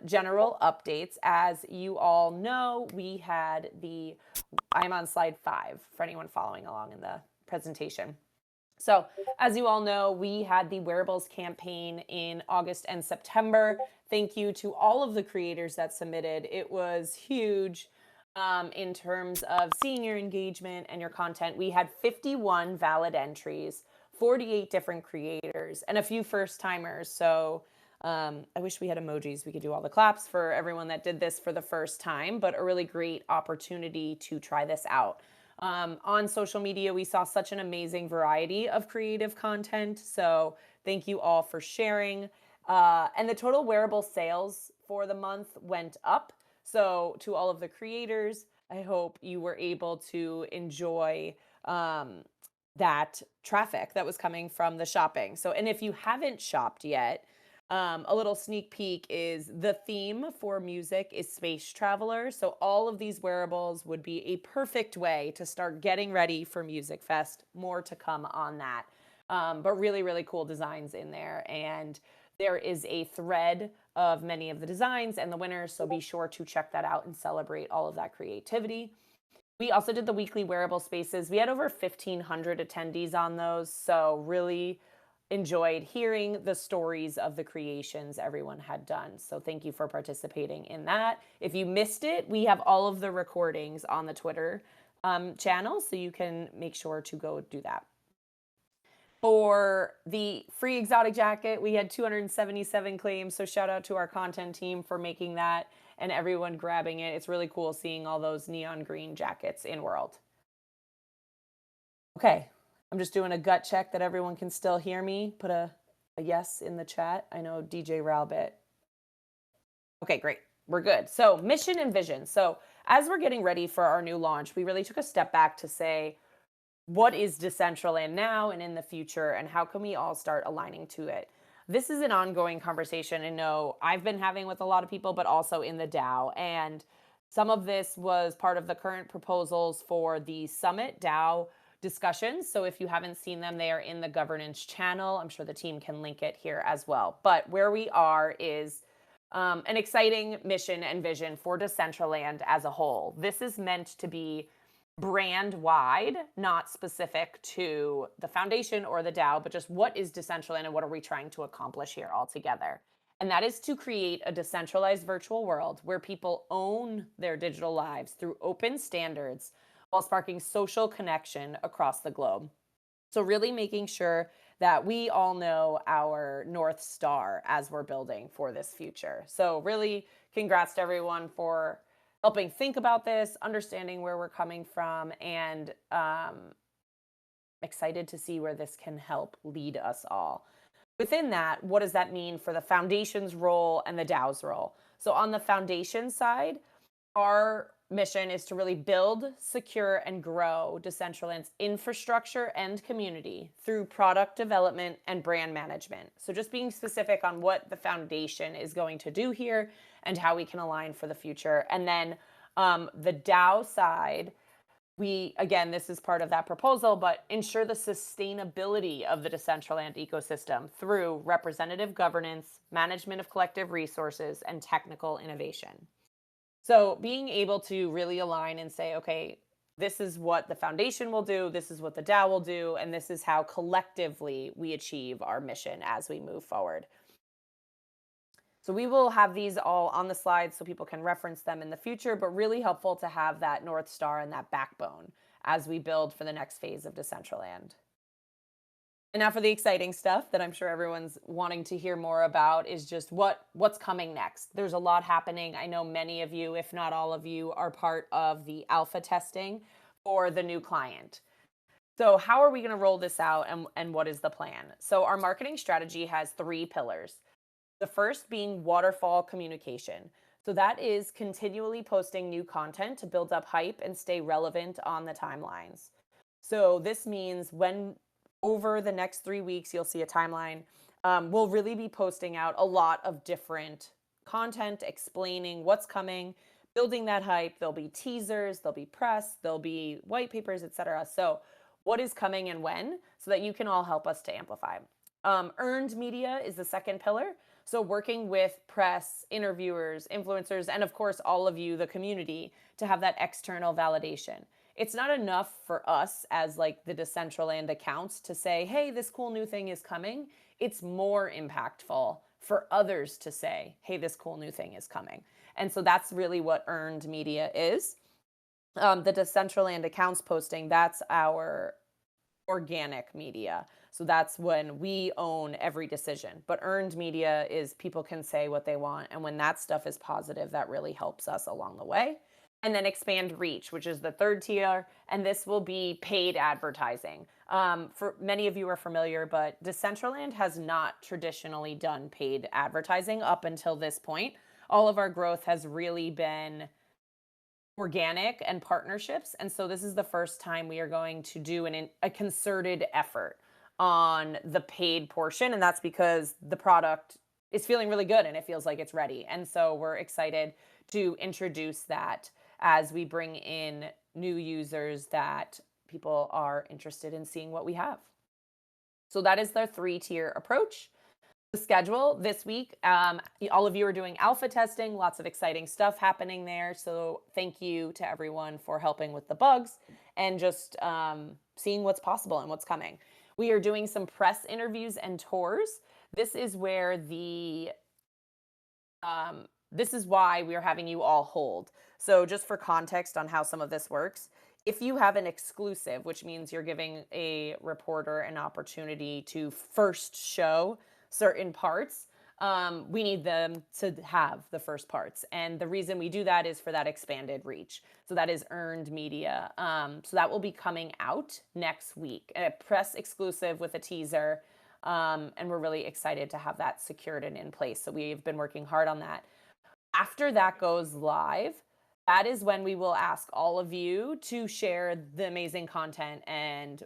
general updates. As you all know, we had I'm on slide 5 for anyone following along in the presentation. So, as you all know, we had the Wearables campaign in August and September. Thank you to all of the creators that submitted. It was huge in terms of seeing your engagement and your content. We had 51 valid entries, 48 different creators, and a few first timers. So, I wish we had emojis. We could do all the claps for everyone that did this for the first time, but a really great opportunity to try this out. On social media, we saw such an amazing variety of creative content. So thank you all for sharing. And the total wearable sales for the month went up. So to all of the creators, I hope you were able to enjoy that traffic that was coming from the shopping. So, and if you haven't shopped yet, a little sneak peek is the theme for music is space traveler. So all of these wearables would be a perfect way to start getting ready for Music Fest. More to come on that. But really, really cool designs in there. And there is a thread of many of the designs and the winners. So be sure to check that out and celebrate all of that creativity. We also did the weekly wearable spaces. We had over 1,500 attendees on those. So really enjoyed hearing the stories of the creations everyone had done. So thank you for participating in that. If you missed it, we have all of the recordings on the Twitter channel, so you can make sure to go do that. For the free exotic jacket, we had 277 claims. So shout out to our content team for making that and everyone grabbing it. It's really cool seeing all those neon green jackets in world. Okay. I'm just doing a gut check that everyone can still hear me. Put a yes in the chat. I know DJ Ralbit. Okay, great. We're good. So mission and vision. So as we're getting ready for our new launch, we really took a step back to say, what is Decentraland now and in the future, and how can we all start aligning to it? This is an ongoing conversation I know I've been having with a lot of people, but also in the DAO. And some of this was part of the current proposals for the Summit DAO discussions. So if you haven't seen them, they are in the governance channel. I'm sure the team can link it here as well. But where we are is an exciting mission and vision for Decentraland as a whole. This is meant to be brand wide, not specific to the foundation or the DAO, but just what is Decentraland and what are we trying to accomplish here all together? And that is to create a decentralized virtual world where people own their digital lives through open standards while sparking social connection across the globe. So really making sure that we all know our North Star as we're building for this future. So really congrats to everyone for helping think about this, understanding where we're coming from, and excited to see where this can help lead us all. Within that, what does that mean for the foundation's role and the DAO's role? So on the foundation side, our mission is to really build, secure, and grow Decentraland's infrastructure and community through product development and brand management. So just being specific on what the foundation is going to do here and how we can align for the future. And then the DAO side, again, this is part of that proposal, but ensure the sustainability of the Decentraland ecosystem through representative governance, management of collective resources, and technical innovation. So being able to really align and say, okay, this is what the foundation will do, this is what the DAO will do, and this is how collectively we achieve our mission as we move forward. So we will have these all on the slides so people can reference them in the future, but really helpful to have that North Star and that backbone as we build for the next phase of Decentraland. And now for the exciting stuff that I'm sure everyone's wanting to hear more about is just what's coming next. There's a lot happening. I know many of you, if not all of you, are part of the alpha testing for the new client. So how are we going to roll this out and what is the plan? So our marketing strategy has 3 pillars. The first being waterfall communication. So that is continually posting new content to build up hype and stay relevant on the timelines. So this means when over the next 3 weeks, you'll see a timeline. We'll really be posting out a lot of different content, explaining what's coming, building that hype. There'll be teasers, there'll be press, there'll be white papers, etc. So what is coming and when, so that you can all help us to amplify. Earned media is the second pillar. So, working with press, interviewers, influencers, and of course, all of you, the community, to have that external validation. It's not enough for us as like the Decentraland accounts to say, hey, this cool new thing is coming. It's more impactful for others to say, hey, this cool new thing is coming. And so that's really what earned media is. The Decentraland accounts posting, that's our organic media. So that's when we own every decision. But earned media is people can say what they want. And when that stuff is positive, that really helps us along the way. And then expand reach, which is the third tier. And this will be paid advertising. For many of you are familiar, but Decentraland has not traditionally done paid advertising up until this point. All of our growth has really been organic and partnerships. And so this is the first time we are going to do a concerted effort on the paid portion. And that's because the product is feeling really good and it feels like it's ready. And so we're excited to introduce that as we bring in new users that people are interested in seeing what we have. So that is their 3-tier approach. The schedule this week, all of you are doing alpha testing, lots of exciting stuff happening there. So thank you to everyone for helping with the bugs and just seeing what's possible and what's coming. We are doing some press interviews and tours. This is where this is why we are having you all hold. So just for context on how some of this works, if you have an exclusive, which means you're giving a reporter an opportunity to first show certain parts, we need them to have the first parts. And the reason we do that is for that expanded reach. So that is earned media. So that will be coming out next week, a press exclusive with a teaser. And we're really excited to have that secured and in place. So we've been working hard on that. After that goes live, that is when we will ask all of you to share the amazing content and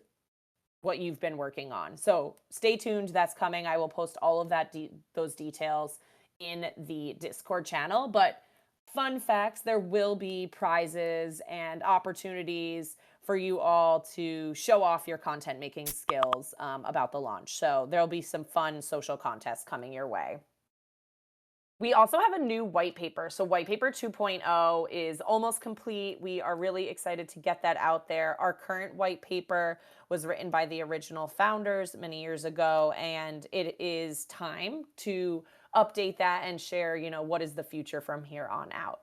what you've been working on. So stay tuned, that's coming. I will post all of those details in the Discord channel. But fun facts, there will be prizes and opportunities for you all to show off your content making skills about the launch. So there'll be some fun social contests coming your way. We also have a new white paper. So white paper 2.0 is almost complete. We are really excited to get that out there. Our current white paper was written by the original founders many years ago, and it is time to update that and share, what is the future from here on out.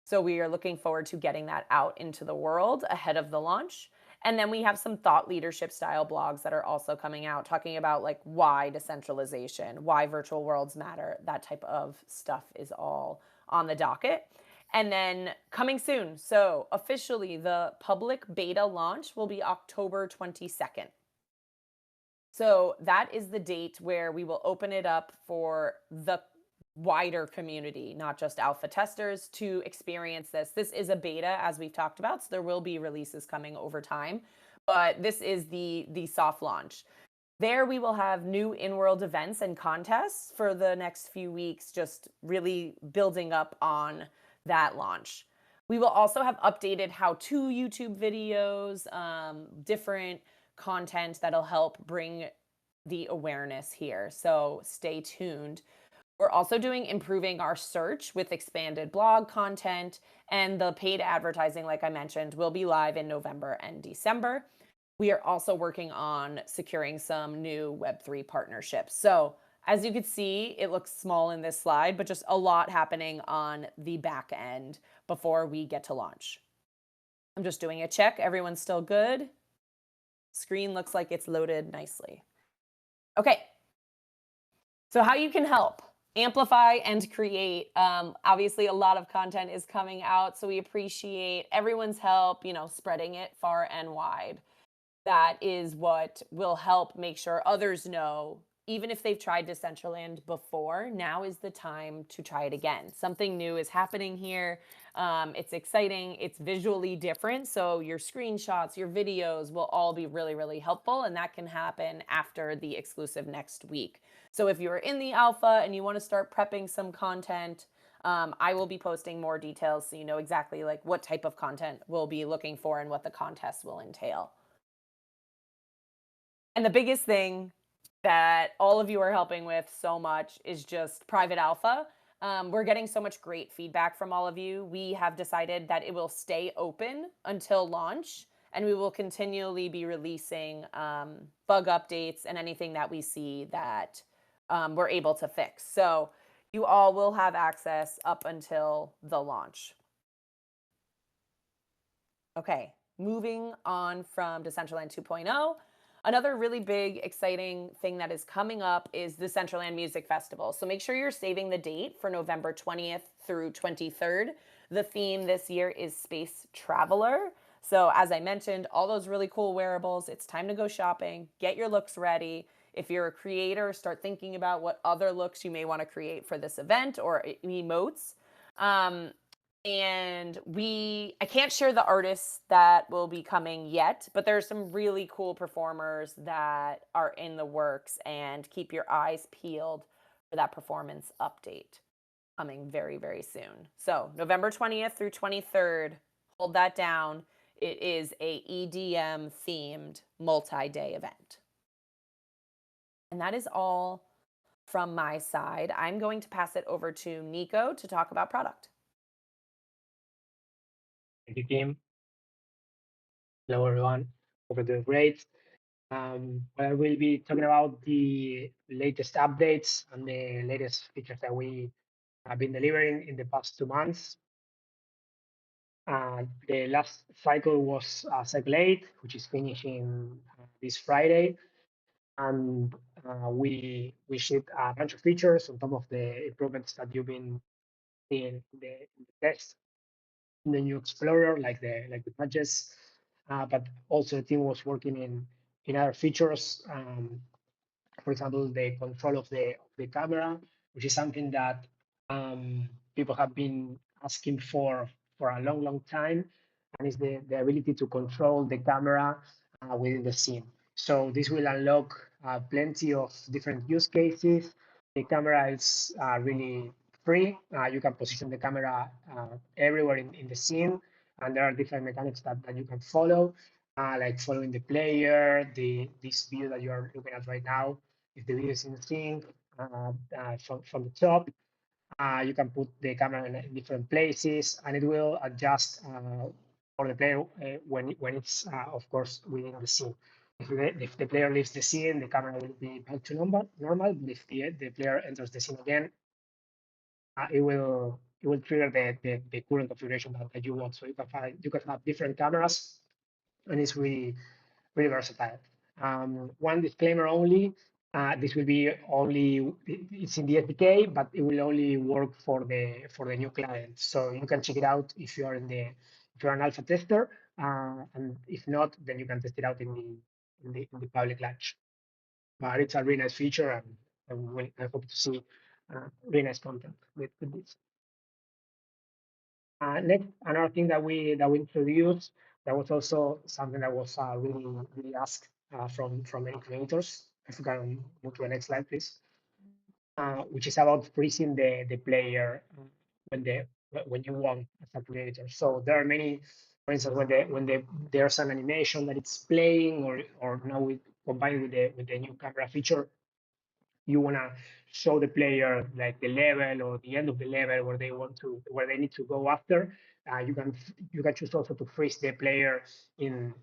So we are looking forward to getting that out into the world ahead of the launch. And then we have some thought leadership style blogs that are also coming out talking about like why decentralization, why virtual worlds matter. That type of stuff is all on the docket. And then coming soon. So officially the public beta launch will be October 22nd. So that is the date where we will open it up for the wider community, not just alpha testers, to experience this. This is a beta, as we've talked about, so there will be releases coming over time, but this is the soft launch. There we will have new in-world events and contests for the next few weeks, just really building up on that launch. We will also have updated how-to YouTube videos, different content that'll help bring the awareness here, so stay tuned. We're also improving our search with expanded blog content, and the paid advertising, like I mentioned, will be live in November and December. We are also working on securing some new Web3 partnerships. So as you can see, it looks small in this slide, but just a lot happening on the back end before we get to launch. I'm just doing a check. Everyone's still good. Screen looks like it's loaded nicely. Okay. So how you can help amplify and create. Obviously, a lot of content is coming out, so we appreciate everyone's help, spreading it far and wide. That is what will help make sure others know, even if they've tried Decentraland before, now is the time to try it again. Something new is happening here. It's exciting. It's visually different. So your screenshots, your videos will all be really, really helpful. And that can happen after the exclusive next week. So if you're in the alpha and you want to start prepping some content, I will be posting more details so you know exactly like what type of content we'll be looking for and what the contest will entail. And the biggest thing that all of you are helping with so much is just private alpha. We're getting so much great feedback from all of you. We have decided that it will stay open until launch, and we will continually be releasing bug updates and anything that we see that we're able to fix. So you all will have access up until the launch. Okay, moving on from Decentraland 2.0. Another really big, exciting thing that is coming up is the Decentraland Music Festival. So make sure you're saving the date for November 20th through 23rd. The theme this year is Space Traveler. So, as I mentioned, all those really cool wearables, it's time to go shopping, get your looks ready. If you're a creator, start thinking about what other looks you may want to create for this event or emotes. Um, and I can't share the artists that will be coming yet, but there's some really cool performers that are in the works, and keep your eyes peeled for that performance update coming very, very soon. So November 20th through 23rd, hold that down. It is a EDM themed multi-day event. And that is all from my side. I'm going to pass it over to Nico to talk about product. Thank you, Kim. Hello, everyone. Hope you're doing great. I will be talking about the latest updates and the latest features that we have been delivering in the past 2 months. The last cycle was cycle 8, which is finishing this Friday. And we shipped a bunch of features on top of the improvements that you've been seeing in the test, in the new Explorer, like the badges. But also the team was working in other features. For example, the control of the camera, which is something that people have been asking for a long, long time, and is the ability to control the camera within the scene. So this will unlock plenty of different use cases. The camera is really free. You can position the camera everywhere in the scene, and there are different mechanics that you can follow, like following the player, this view that you are looking at right now. If the video is in sync from the top, you can put the camera in different places, and it will adjust for the player when it's, of course, within the scene. If the player leaves the scene, the camera will be back to normal. But if the player enters the scene again, it will trigger the current configuration that you want. So you can have different cameras, and it's really versatile. One disclaimer only, this will be only, it's in the SDK, but it will only work for the new client. So you can check it out if you're an alpha tester, and if not, then you can test it out in the public launch. But it's a really nice feature, and I hope to see really nice content with this. Next, another thing that we introduced, that was also something that was really asked from many creators. If you can move to the next slide, please. Which is about freezing the player when you want as a creator. So there are many, for instance, there's an animation that it's playing, or now we combined with the new camera feature, you want to show the player like the level or the end of the level where they need to go after. You can choose also to freeze the player in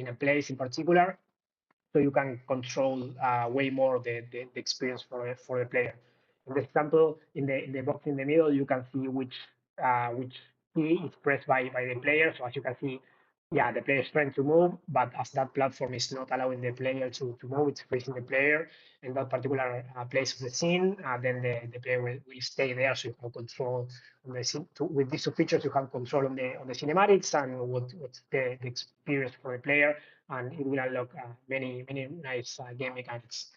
a place in particular, so you can control way more the experience for the player. In the example, in the box in the middle, you can see which key is pressed by the player. So as you can see, yeah, the player is trying to move, but as that platform is not allowing the player to move, it's freezing the player in that particular place of the scene. Then the player will stay there, so you can control on the scene. With these two features, you can control on the cinematics and what's the experience for the player, and it will unlock many nice game mechanics.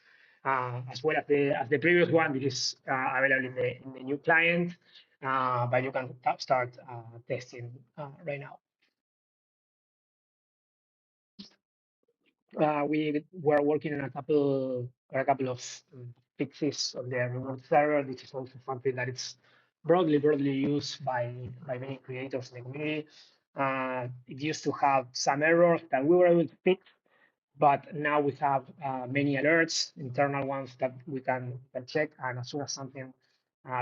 As well as the previous one, this is available in the new client, but you can start testing right now. We were working on a couple of fixes on the reward server. This is also something that it's broadly used by many creators in the community. It used to have some errors that we were able to fix. But now we have many alerts, internal ones that we can check, and as soon as something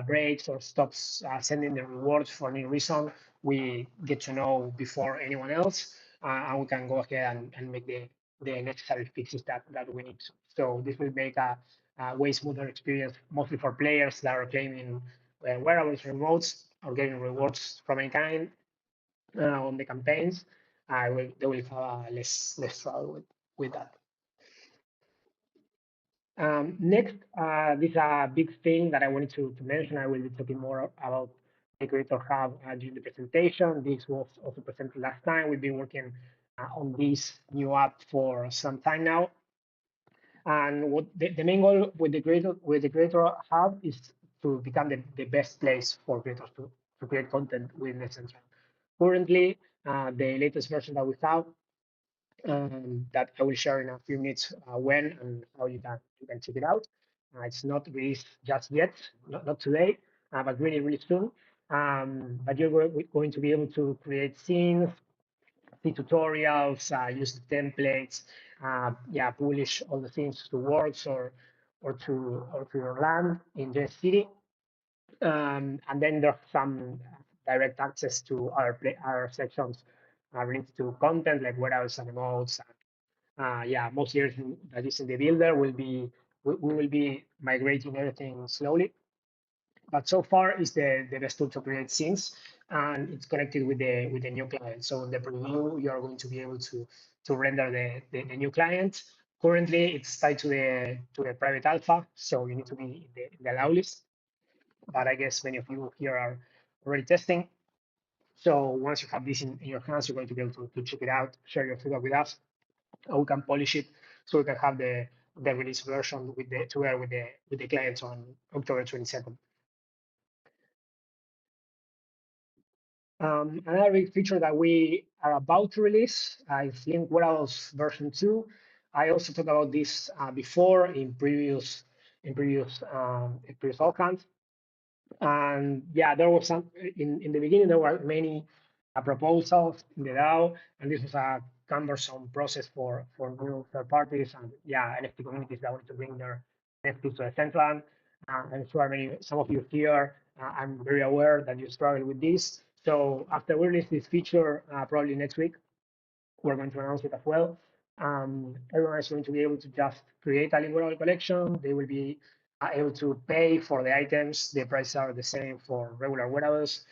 breaks or stops sending the rewards for any reason, we get to know before anyone else, and we can go ahead and make the necessary fixes that we need to. So this will make a way smoother experience, mostly for players that are claiming wearables, remotes, or getting rewards from any kind on the campaigns. They will have less trouble with that. Next, this is a big thing that I wanted to mention. I will be talking more about the Creator Hub during the presentation. This was also presented last time. We've been working on this new app for some time now. And what the main goal with the Creator Hub is to become the best place for creators to create content with Decentraland. Currently, the latest version that we have that I will share in a few minutes when and how you can check it out. It's not released just yet, not today, but really soon. But you're going to be able to create scenes, see tutorials, use the templates, yeah, publish all the things to works or to your land in the city. And then there's some direct access to our sections related to content like wearables and emotes. Yeah, most years that is in the builder we will be migrating everything slowly. But so far is the best tool to create scenes, and it's connected with the new client. So in the preview, you are going to be able to render the new client. Currently, it's tied to the private alpha, so you need to be in the allow list. But I guess many of you here are already testing. So once you have this in your hands, you're going to be able to check it out, share your feedback with us, and we can polish it so we can have the release version together with the clients on October 22nd. Another big feature that we are about to release is Link Wearables version 2. I also talked about this before in previous outcomes. And yeah, there was some in the beginning. There were many proposals in the DAO, and this was a cumbersome process for new third parties and yeah, NFT communities that want to bring their NFTs to the Decentraland. I'm sure some of you here, I'm very aware that you struggle with this. So after we release this feature, probably next week, we're going to announce it as well. Everyone is going to be able to just create a library collection. They will be able to pay for the items. The prices are the same for regular wearables.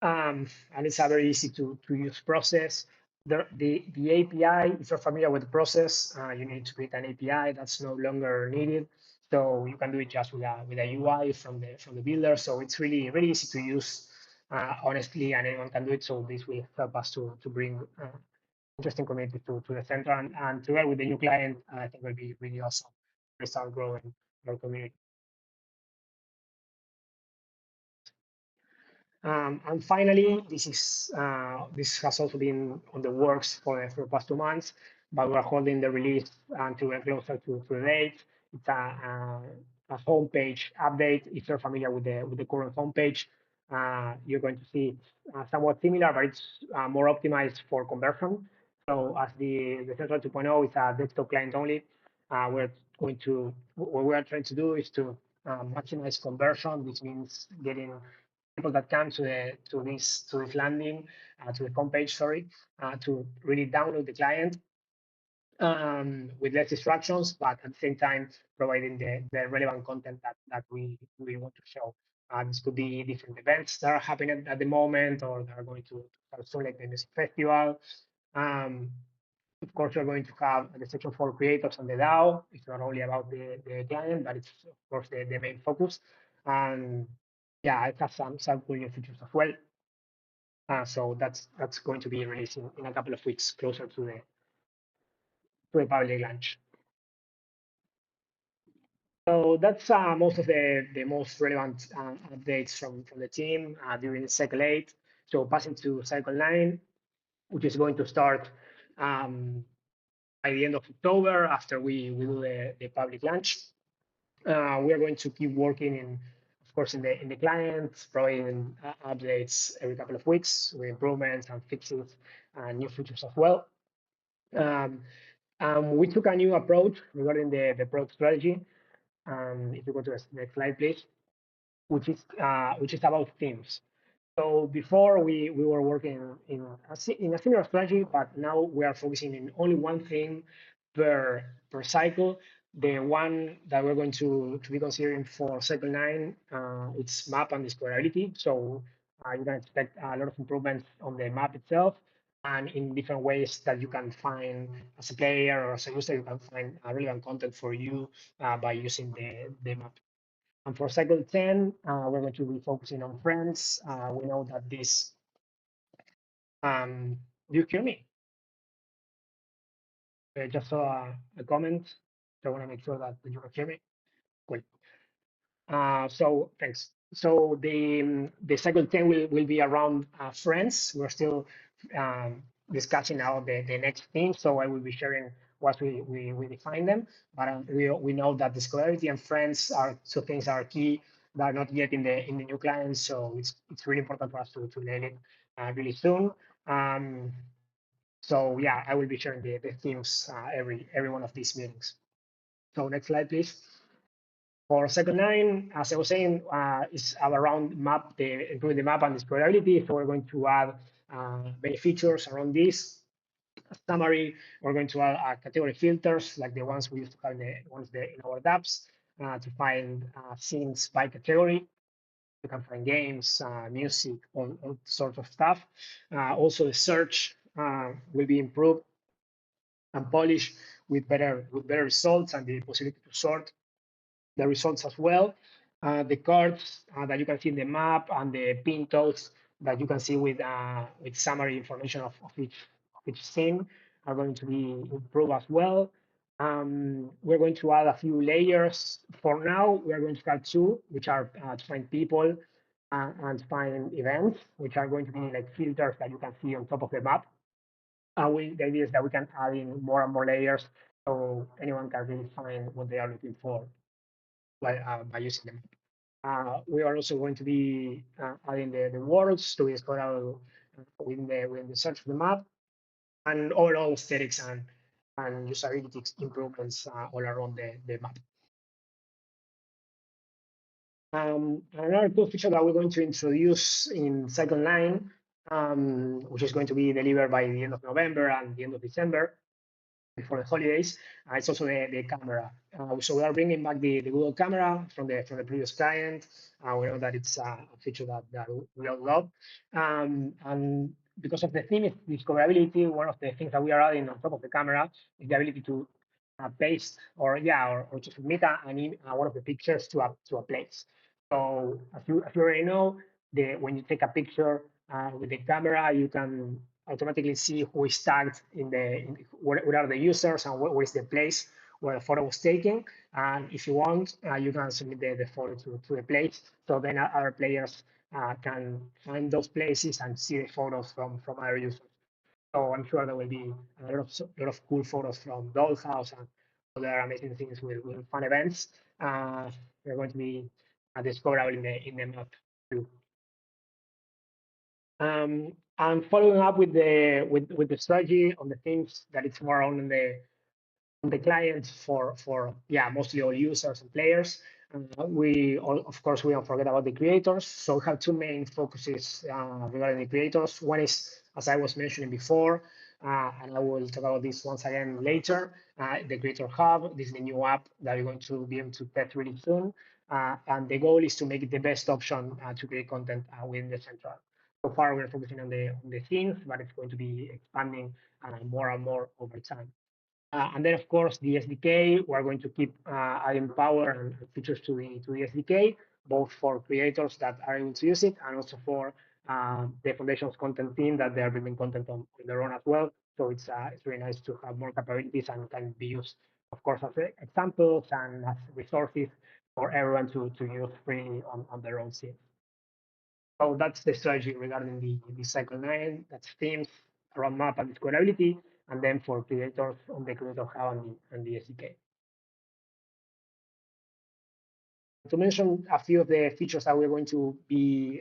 And it's a very easy to use process. The API, if you're familiar with the process, you need to create an API that's no longer needed. So you can do it just with a UI from the builder. So it's really easy to use, honestly, and anyone can do it. So this will help us to bring interesting community to the center, and together with the new client, I think will be really awesome. We start growing our community. And finally, this has also been on the works for the past 2 months, but we're holding the release until we're closer to the date. It's a homepage update. If you're familiar with the current homepage, you're going to see somewhat similar, but it's more optimized for conversion. So as the Central 2.0 is a desktop client only, what we are trying to do is to maximize conversion, which means getting people that come to this landing, to the homepage, sorry, to really download the client with less instructions, but at the same time providing the relevant content that we want to show. This could be different events that are happening at the moment, or that are going to have soon, like the music festival. Um, of course, you're going to have the section for creators on the DAO. It's not only about the client, but it's of course the main focus. And yeah, it has some cool new features as well. So that's going to be released in a couple of weeks, closer to the public launch. So that's most of the most relevant updates from the team during cycle 8. So passing to cycle 9, which is going to start by the end of October after we do the public launch. We are going to keep working of course, in the client, providing updates every couple of weeks with improvements and fixes and new features as well. Um, We took a new approach regarding the product strategy. If you go to the next slide, please, which is about themes. So before we were working in a similar strategy, but now we are focusing in only one thing per cycle. The one that we're going to be considering for cycle 9, it's map and discoverability. So you can expect a lot of improvements on the map itself and in different ways that you can find as a player or as a user, you can find relevant content for you by using the map. And for cycle 10, we're going to be focusing on friends. We know that this, do you hear me? I just saw a comment. So I want to make sure that you can hear me. Cool. So thanks. So the cycle 10 will be around friends. We're still discussing now the next thing. So I will be sharing what we define them. But we know that discoverability and friends are two things that are key that are not yet in the new clients. So it's really important for us to nail it really soon. So yeah, I will be sharing the themes every one of these meetings. So next slide, please. For second line, as I was saying, is around map, improving the map and discoverability. So we're going to add many features around this. Summary, we're going to add category filters like the ones we used to have in our dApps to find scenes by category. You can find games, music, all sorts of stuff. Also, the search will be improved and polished with better results and the possibility to sort the results as well. The cards that you can see in the map and the pintos that you can see with summary information of each scene are going to be improved as well. We're going to add a few layers. For now, we are going to add two, which are to find people and find events, which are going to be like filters that you can see on top of the map. The idea is that we can add in more and more layers so anyone can really find what they are looking for by using them. We are also going to be adding the words to be discoverable within the search of the map and overall aesthetics and usability improvements all around the map. Another cool feature that we're going to introduce in cycle 9, which is going to be delivered by the end of November and the end of December, before the holidays. It's also the camera. So we are bringing back the Google camera from the previous client. We know that it's a feature that we all love. And because of the theme is discoverability, one of the things that we are adding on top of the camera is the ability to paste or to submit one of the pictures to a place. So as you already know, when you take a picture with the camera, you can automatically see who is tagged what are the users and where is the place where the photo was taken. And if you want, you can submit the photo to the place. So then other players can find those places and see the photos from other users. So I'm sure there will be a lot of cool photos from Dollhouse and other amazing things with fun events. They're going to be discoverable in the map too. And following up with the strategy on the things that it's more on the client for mostly all users and players. Of course we don't forget about the creators. So we have two main focuses regarding the creators. One is, as I was mentioning before, and I will talk about this once again later. The Creator Hub. This is the new app that you're going to be able to test really soon. And the goal is to make it the best option to create content within the central. So far, we're focusing on the themes, but it's going to be expanding more and more over time. And then, of course, the SDK, we're going to keep adding power and features to the SDK, both for creators that are able to use it and also for the Foundation's content team that they are building content on their own as well. So it's really nice to have more capabilities and can be used, of course, as examples and as resources for everyone to use freely on their own scene. So that's the strategy regarding the cycle 9. That's themes around map and discoverability, and then for creators on the Creator Hub and the SDK. To mention a few of the features that we're going to be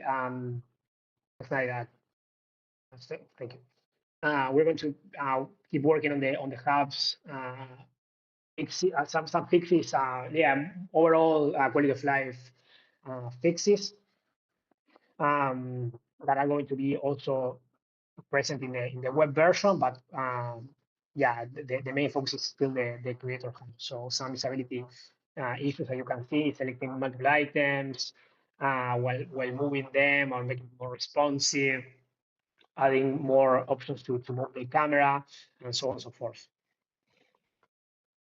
like that. Thank you. We're going to keep working on the hubs, some fixes, overall quality of life fixes that are going to be also present in the web version, but yeah, the main focus is still the creator hub. So some usability issues that you can see, selecting multiple items while moving them or making it more responsive, adding more options to move the camera, and so on and so forth.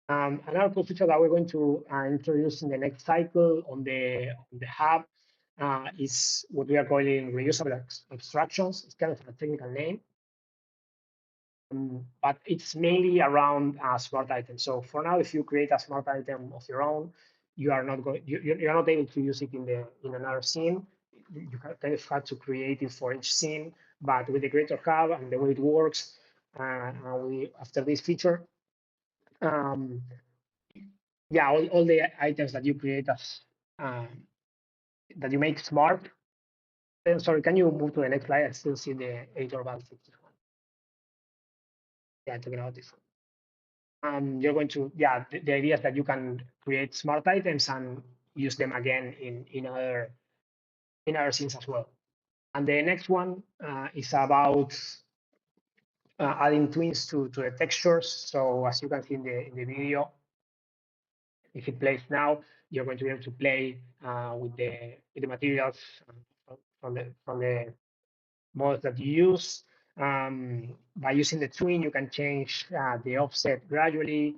Another cool feature that we're going to introduce in the next cycle on the hub is what we are calling reusable abstractions. It's kind of a technical name, but it's mainly around smart items. So for now, if you create a smart item of your own, you are not going, you're not able to use it in another scene. You kind of have to create it for each scene. But with the Creator Hub and the way it works, after this feature, yeah, all the items that you create as that you make smart. And sorry, can you move to the next slide? I still see the editor bar 61. Yeah, talking about this. You're going to, yeah, the idea is that you can create smart items and use them again in other scenes as well. And the next one is about adding twins to the textures. So as you can see in the video, if it plays now, you're going to be able to play with the materials from the models that you use. By using the twin, you can change the offset gradually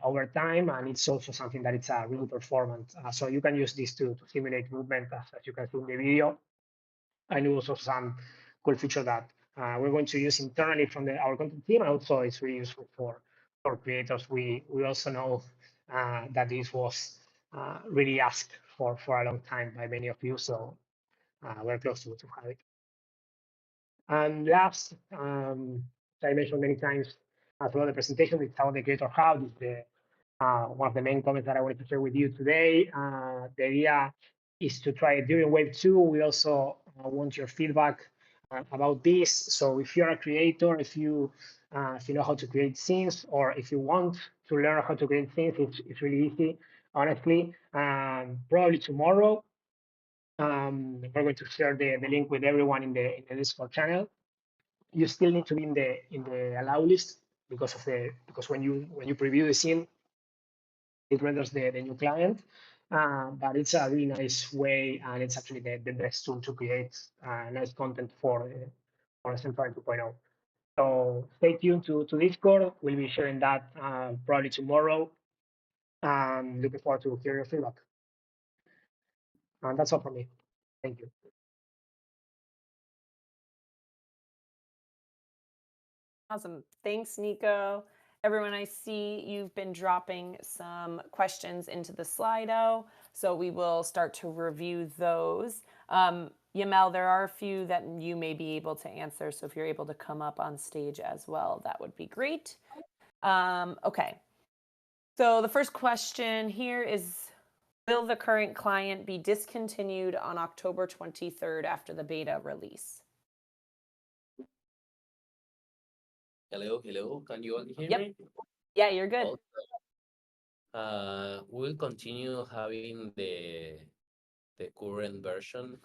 over time, and it's also something that it's really performant. So you can use this to simulate movement, as you can see in the video. And also some cool feature that we're going to use internally from our content team, and also it's really useful for creators. We also know that this was really asked for a long time by many of you, so we're close to have it. And last, as I mentioned many times throughout the presentation, it's how the Creator Hub is one of the main comments that I wanted to share with you today. The idea is to try it during Wave 2. We also want your feedback about this. So if you're a creator, if you know how to create scenes, or if you want to learn how to create scenes, it's really easy, honestly. Probably tomorrow, we're going to share the link with everyone in the Discord channel. You still need to be in the allow list because when you preview the scene, it renders the new client. But it's a really nice way, and it's actually the best tool to create nice content for Decentraland 2.0. So stay tuned to Discord. We'll be sharing that probably tomorrow. Looking forward to hearing your feedback. And that's all from me. Thank you. Awesome. Thanks, Nico. Everyone, I see you've been dropping some questions into the Slido, so we will start to review those. Yamel, there are a few that you may be able to answer, so if you're able to come up on stage as well, that would be great. Okay. So the first question here is, will the current client be discontinued on October 23rd after the beta release? Hello, can you all hear Yep. me? Yeah, you're good. We'll continue having the current version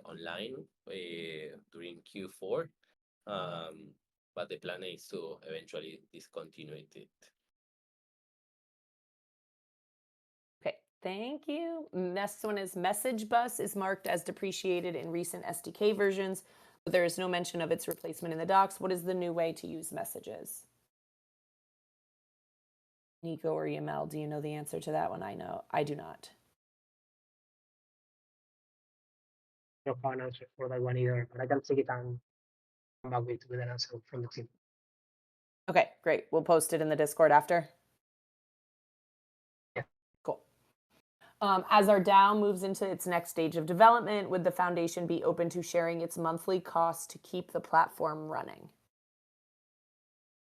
online during Q4, but the plan is to eventually discontinue it. Okay, thank you. Next one is Message Bus is marked as depreciated in recent SDK versions, but there is no mention of its replacement in the docs. What is the new way to use messages? Nico or Yamel, do you know the answer to that one? I do not. I don't have an answer for that one either, but I can take it and come back with an answer from the team. Okay, great. We'll post it in the Discord after. Yeah. Cool. As our DAO moves into its next stage of development, would the foundation be open to sharing its monthly costs to keep the platform running?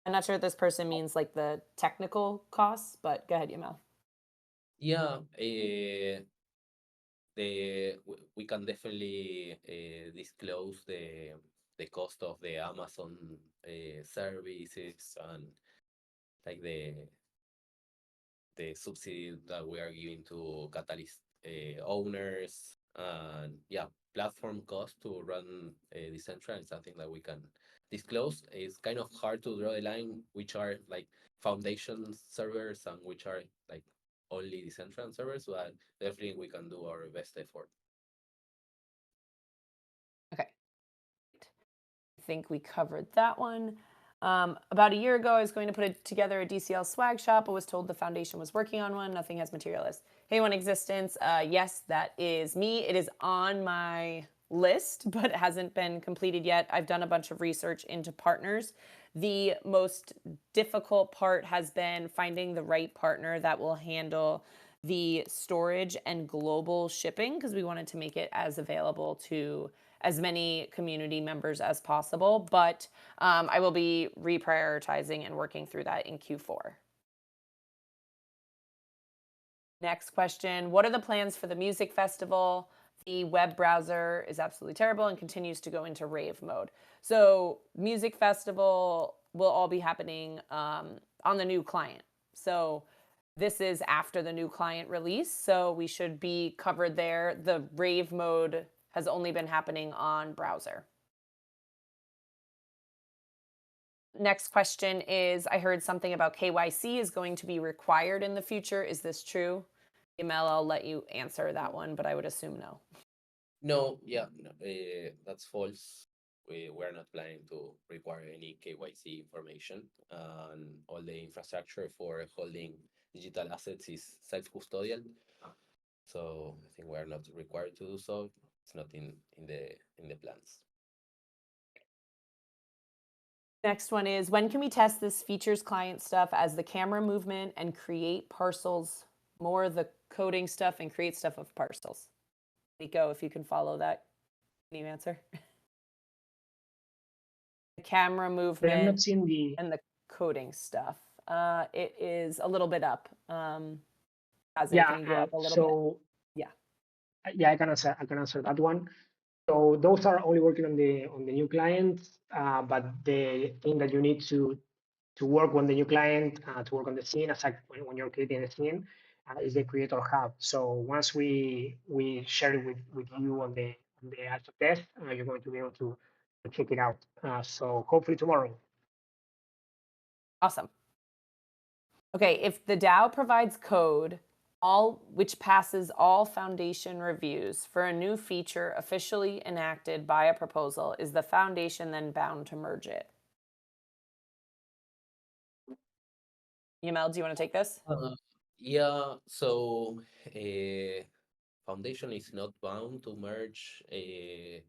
I'm not sure if this person means like the technical costs, but go ahead, Yamel. Yeah, we can definitely disclose the cost of the Amazon services and like the subsidy that we are giving to Catalyst owners, and yeah, platform cost to run Decentraland is something that we can disclose. It's kind of hard to draw the line which are like foundation servers and which are like only Decentraland servers, but definitely we can do our best effort. Okay. I think we covered that one. About a year ago, I was going to put together a DCL swag shop, but was told the foundation was working on one. Nothing has materialized. Hey, One Existence. Yes, that is me. It is on my list, but it hasn't been completed yet. I've done a bunch of research into partners. The most difficult part has been finding the right partner that will handle the storage and global shipping, because we wanted to make it as available to as many community members as possible. But I will be reprioritizing and working through that in Q4. Next question, what are the plans for the music festival? The web browser is absolutely terrible and continues to go into rave mode. So music festival will all be happening on the new client. So this is after the new client release, so we should be covered there. The rave mode has only been happening on browser. Next question is, I heard something about KYC is going to be required in the future. Is this true? Emel, I'll let you answer that one, but I would assume no. No, yeah, no, that's false. We're not planning to require any KYC information, and all the infrastructure for holding digital assets is self-custodial. So I think we're not required to do so. It's not in the plans. Next one is, when can we test this features client stuff as the camera movement and create parcels, more of the coding stuff and create stuff of parcels? Nico, if you can follow that, can you answer? The camera I'm not movement seeing the. and the coding stuff. It is a little bit up. Can you go up a little bit? So Yeah. yeah, I can answer that one. So those are only working on the new client, but the thing that you need to work on the new client, to work on the scene, aside when you're creating the scene, is the creator hub. So once we share it with you on the alpha test, you're going to be able to check it out. So hopefully tomorrow. Awesome. Okay, if the DAO provides code which passes all foundation reviews for a new feature officially enacted by a proposal, is the foundation then bound to merge it? Yamel, do you want to take this? Yeah, so Foundation is not bound to merge a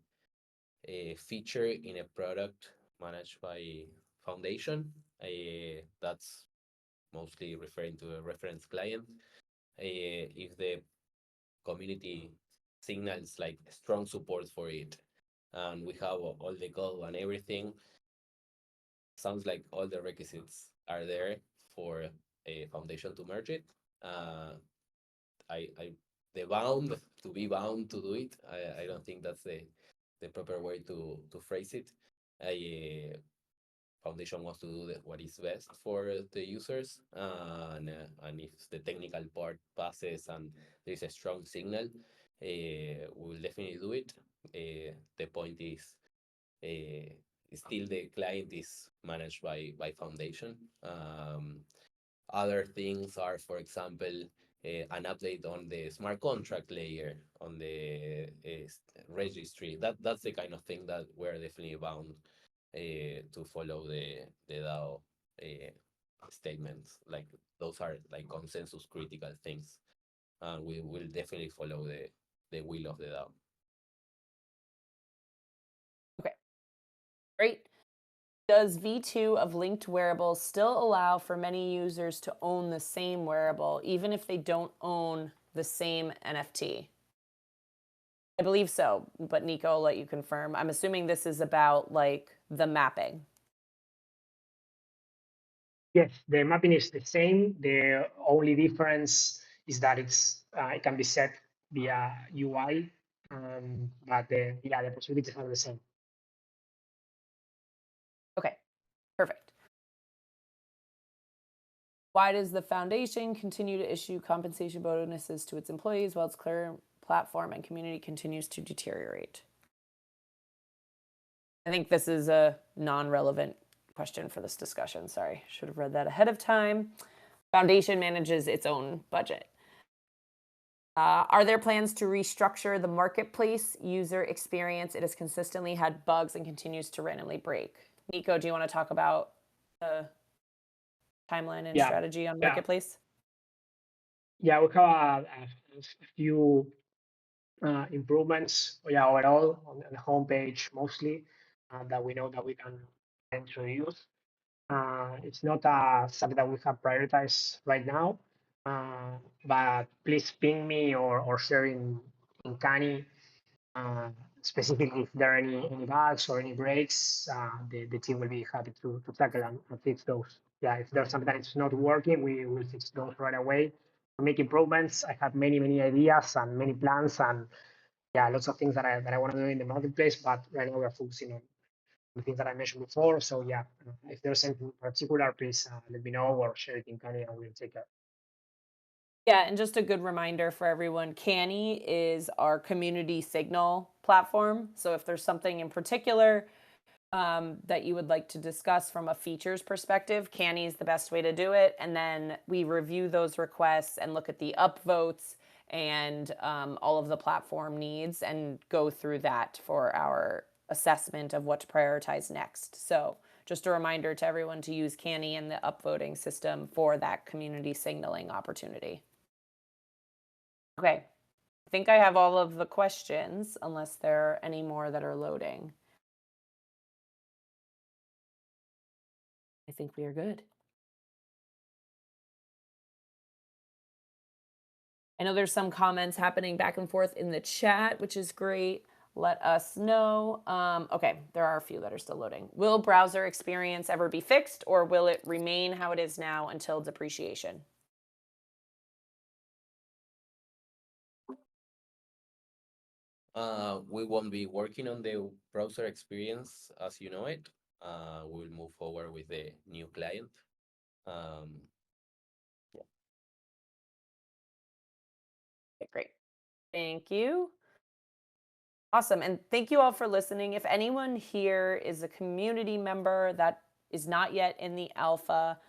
feature in a product managed by Foundation. That's mostly referring to a reference client. If the community signals like strong support for it, and we have all the code and everything, sounds like all the requisites are there for a Foundation to merge it. I the bound to be bound to do it. I don't think that's the proper way to phrase it. Foundation wants to do what is best for the users, and if the technical part passes and there is a strong signal, we will definitely do it. The point is, still the client is managed by Foundation. Other things are, for example, an update on the smart contract layer on the registry. That's the kind of thing that we're definitely bound to follow the DAO statements. Like those are like consensus critical things, and we will definitely follow the will of the DAO. Okay, great. Does V2 of linked wearables still allow for many users to own the same wearable, even if they don't own the same NFT? I believe so, but Nico, I'll let you confirm. I'm assuming this is about like the mapping. Yes, the mapping is the same. The only difference is that it can be set via UI, but the possibilities are the same. Perfect. Why does the foundation continue to issue compensation bonuses to its employees while its current platform and community continues to deteriorate? I think this is a non-relevant question for this discussion. Sorry, should have read that ahead of time. Foundation manages its own budget. Are there plans to restructure the marketplace user experience? It has consistently had bugs and continues to randomly break. Nico, do you want to talk about the timeline and Yeah, strategy on yeah, marketplace? yeah. We have a few improvements, yeah, overall on the homepage mostly that we know that we can introduce. It's not something that we have prioritized right now, but please ping me or share in Kani specifically if there are any bugs or any breaks. The team will be happy to tackle and fix those. Yeah, if there's something that is not working, we will fix those right away. To make improvements, I have many ideas and many plans and yeah, lots of things that I want to do in the marketplace, but right now we're focusing on the things that I mentioned before. So yeah, if there's anything particular, please let me know or share it in Kani and we'll take it. Yeah, and just a good reminder for everyone, Canny is our community signal platform. So if there's something in particular that you would like to discuss from a features perspective, Canny is the best way to do it. And then we review those requests and look at the upvotes and all of the platform needs and go through that for our assessment of what to prioritize next. So just a reminder to everyone to use Canny and the upvoting system for that community signaling opportunity. Okay, I think I have all of the questions, unless there are any more that are loading. I think we are good. I know there's some comments happening back and forth in the chat, which is great. Let us know. Okay, there are a few that are still loading. Will browser experience ever be fixed, or will it remain how it is now until depreciation? We won't be working on the browser experience as you know it. We'll move forward with the new client. Okay, great. Thank you. Awesome. And thank you all for listening. If anyone here is a community member that is not yet in the alpha,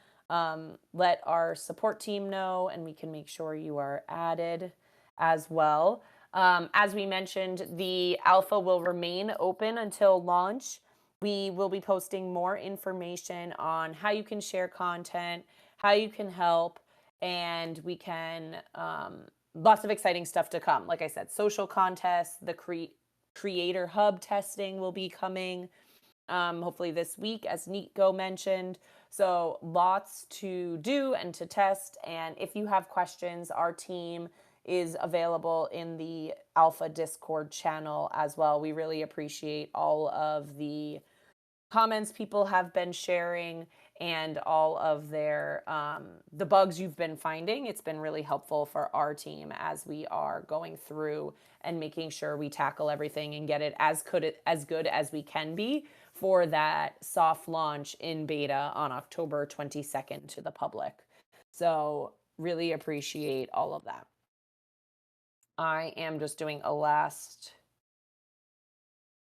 let our support team know and we can make sure you are added as well. As we mentioned, the alpha will remain open until launch. We will be posting more information on how you can share content, how you can help, and we can, lots of exciting stuff to come. Like I said, social contests, the Creator Hub testing will be coming hopefully this week, as Nico mentioned. So lots to do and to test. And if you have questions, our team is available in the Alpha Discord channel as well. We really appreciate all of the comments people have been sharing and all of their the bugs you've been finding. It's been really helpful for our team as we are going through and making sure we tackle everything and get it as good as we can be for that soft launch in beta on October 22nd to the public. So really appreciate all of that. I am just doing a last.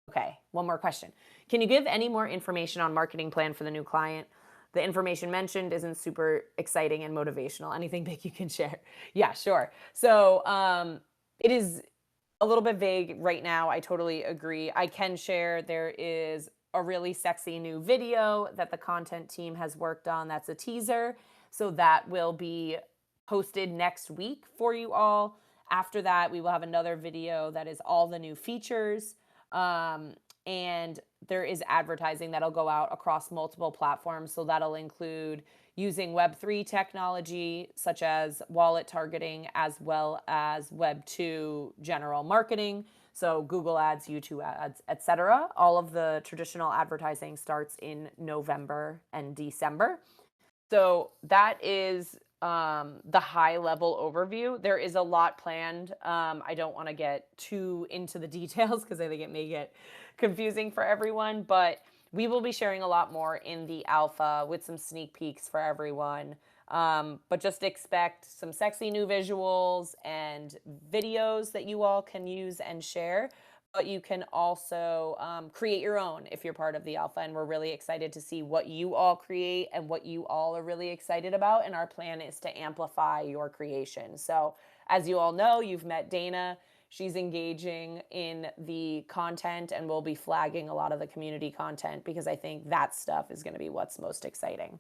Okay, one more question. Can you give any more information on marketing plan for the new client? The information mentioned isn't super exciting and motivational. Anything big you can share? Yeah, sure. So it is a little bit vague right now. I totally agree. I can share there is a really sexy new video that the content team has worked on. That's a teaser. So that will be posted next week for you all. After that, we will have another video that is all the new features. And there is advertising that'll go out across multiple platforms. So that'll include using Web3 technology, such as wallet targeting, as well as Web2 general marketing. So Google ads, YouTube ads, etc. All of the traditional advertising starts in November and December. So that is the high level overview. There is a lot planned. I don't want to get too into the details because I think it may get confusing for everyone, but we will be sharing a lot more in the alpha with some sneak peeks for everyone. But just expect some sexy new visuals and videos that you all can use and share. But you can also create your own if you're part of the alpha. And we're really excited to see what you all create and what you all are really excited about. And our plan is to amplify your creation. So as you all know, you've met Dana. She's engaging in the content, and we'll be flagging a lot of the community content because I think that stuff is going to be what's most exciting.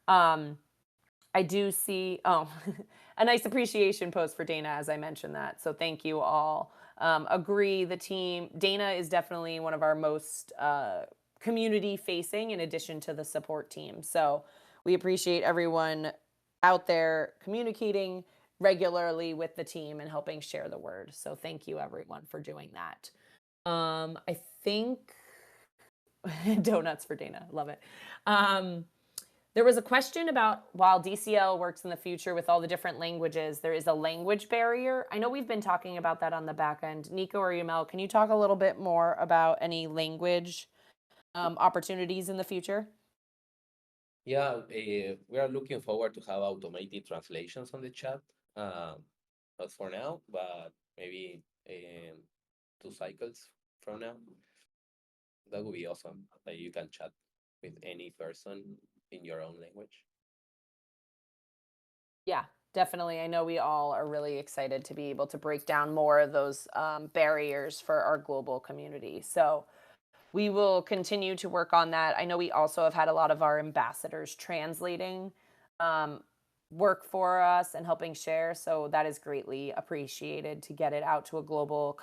I do see, a nice appreciation post for Dana, as I mentioned that. So thank you all. Agree, the team, Dana is definitely one of our most community facing in addition to the support team. So we appreciate everyone out there communicating regularly with the team and helping share the word. So thank you everyone for doing that. I think donuts for Dana, love it. There was a question about while DCL works in the future with all the different languages, there is a language barrier. I know we've been talking about that on the back end. Nico or Yamel, can you talk a little bit more about any language opportunities in the future? Yeah, we are looking forward to have automated translations on the chat. Not for now, but maybe 2 cycles from now. That would be awesome. That you can chat with any person in your own language. Yeah, definitely. I know we all are really excited to be able to break down more of those barriers for our global community. So we will continue to work on that. I know we also have had a lot of our ambassadors translating work for us and helping share. So that is greatly appreciated to get it out to a global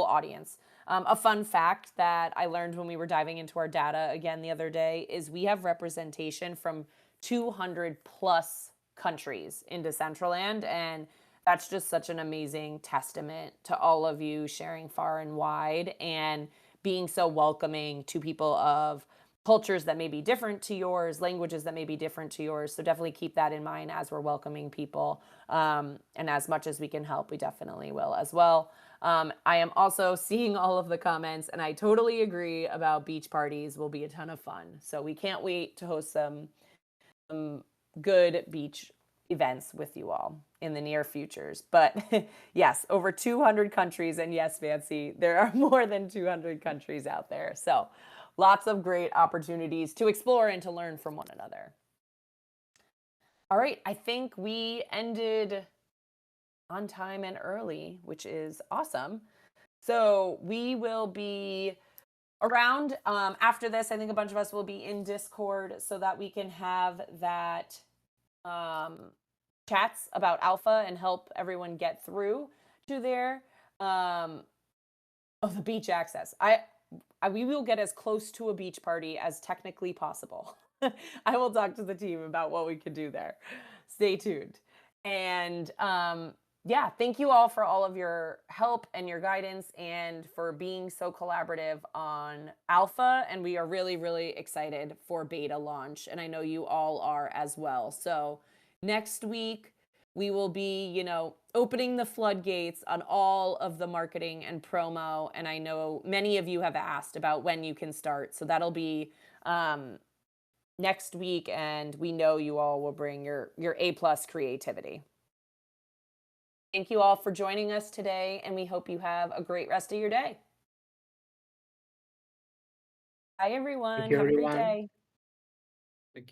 audience. A fun fact that I learned when we were diving into our data again the other day is we have representation from 200 plus countries in Decentraland, and that's just such an amazing testament to all of you sharing far and wide and being so welcoming to people of cultures that may be different to yours, languages that may be different to yours. So definitely keep that in mind as we're welcoming people. And as much as we can help, we definitely will as well. I am also seeing all of the comments, and I totally agree about beach parties will be a ton of fun. So we can't wait to host some good beach events with you all in the near futures. But yes, over 200 countries, and yes, Fancy, there are more than 200 countries out there. So lots of great opportunities to explore and to learn from one another. All right, I think we ended on time and early, which is awesome. So we will be around after this. I think a bunch of us will be in Discord so that we can have that chats about alpha and help everyone get through to there. The beach access. We will get as close to a beach party as technically possible. I will talk to the team about what we can do there. Stay tuned. And yeah, thank you all for all of your help and your guidance and for being so collaborative on alpha. And we are really, really excited for beta launch. And I know you all are as well. So next week, we will be, opening the floodgates on all of the marketing and promo. And I know many of you have asked about when you can start. So that'll be next week. And we know you all will bring your A+ creativity. Thank you all for joining us today, and we hope you have a great rest of your day. Bye, everyone. Thank you, Have a great everyone. day. Thank you.